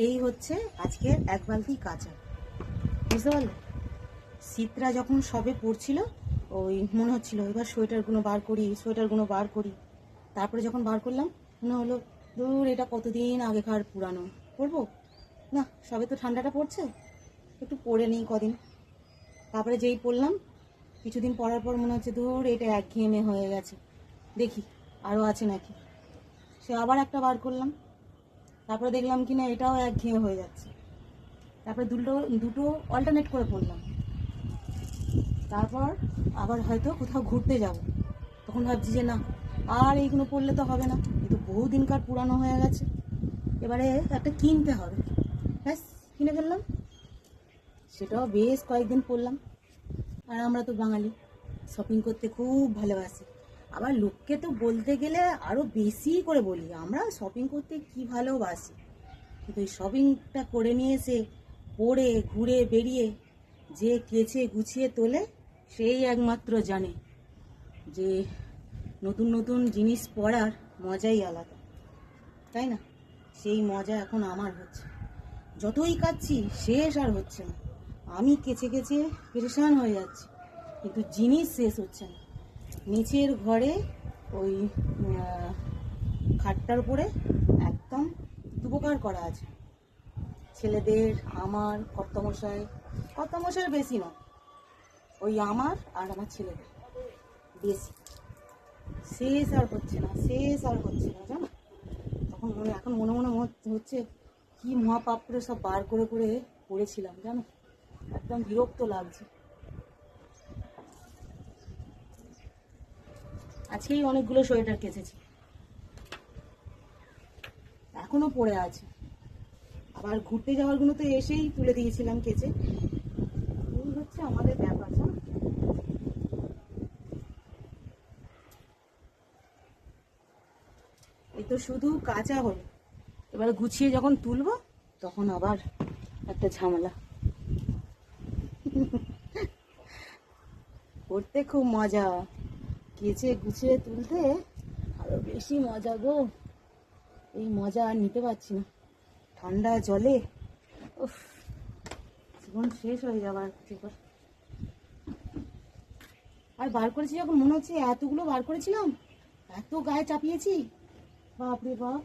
এই হচ্ছে আজকের এক বালতি কাঁচা, বুঝতে পারলে? শীতরা যখন সবে পড়ছিল, ওই মনে হচ্ছিল এবার সোয়েটারগুলো বার করি। তারপরে যখন বার করলাম মনে হলো দূর, এটা কতদিন আগেকার পুরানো, পরবো না, সবে তো ঠান্ডাটা পড়ছে, একটু পরে নিই কদিন। তারপরে যেই পরলাম, কিছুদিন পরার পর মনে হচ্ছে দূর, এটা একঘেয়েমে হয়ে গেছে, দেখি আরও আছে নাকি। সে আবার একটা বার করলাম, তারপরে দেখলাম কি না এটাও একঘেয়ে হয়ে যাচ্ছে। তারপরে দুটো দুটো অল্টারনেট করে পড়লাম। তারপর আবার হয়তো কোথাও ঘুরতে যাব, তখন ভাবছি যে না, আর এইগুলো পড়লে তো হবে না, এই তো বহুদিনকার পুরানো হয়ে গেছে, এবারে একটা কিনতে হবে। ব্যাস, কিনে ফেললাম, সেটাও বেশ কয়েকদিন পরলাম। আর আমরা তো বাঙালি, শপিং করতে খুব ভালোবাসি। আবার লোককে তো বলতে গেলে আরও বেশি করে বলি, আমরা শপিং করতে কি ভালোবাসি। কিন্তু এই শপিংটা করে নিয়ে এসে পরে ঘুরে বেরিয়ে যে কেচে গুছিয়ে তোলে, সেই একমাত্র জানে যে নতুন নতুন জিনিস পরার মজাই আলাদা, তাই না? সেই মজা এখন আমার হচ্ছে, যতই কাচ্ছি শেষ আর হচ্ছে না। আমি কেচে কেচে পেরেশান হয়ে যাচ্ছি, কিন্তু জিনিস শেষ হচ্ছে না। নিচের ঘরে ওই খাটটার উপরে একদম দুপকার করা আছে, ছেলেদের, আমার, কর্তামশাই বেশি নয়, ওই আমার আর আমার ছেলেদের বেশি। শেষ আর হচ্ছে না জানো। এখন মনে মনে হচ্ছে কি মহাপাপ করে সব বার করে করে পড়েছিলাম জানো, একদম বিরক্ত লাগছে। আজকেই অনেকগুলো সোয়েটার কেচেছি, এখনো পড়ে আছে। আবার ঘুরতে যাওয়ারগুলো তো এসেই তুলে দিয়েছিলাম কেচে। এই হচ্ছে আমাদের ব্যাপার জানো। এই তো শুধু কাঁচা হলো, এবার গুছিয়ে যখন তুলবো তখন আবার একটা ঝামেলা। করতে খুব মজা, কেচে গুছিয়ে তুলতে আরো বেশি মজা গো। এই মজা আর নিতে পারছি না, ঠান্ডা জলে উফ, জীবন শেষ হয়ে যাবার এবার। আর বার করেছি যখন মনে হচ্ছে এতগুলো বার করেছিলাম, এত গায়ে চাপিয়েছি, বাপরে বাপ।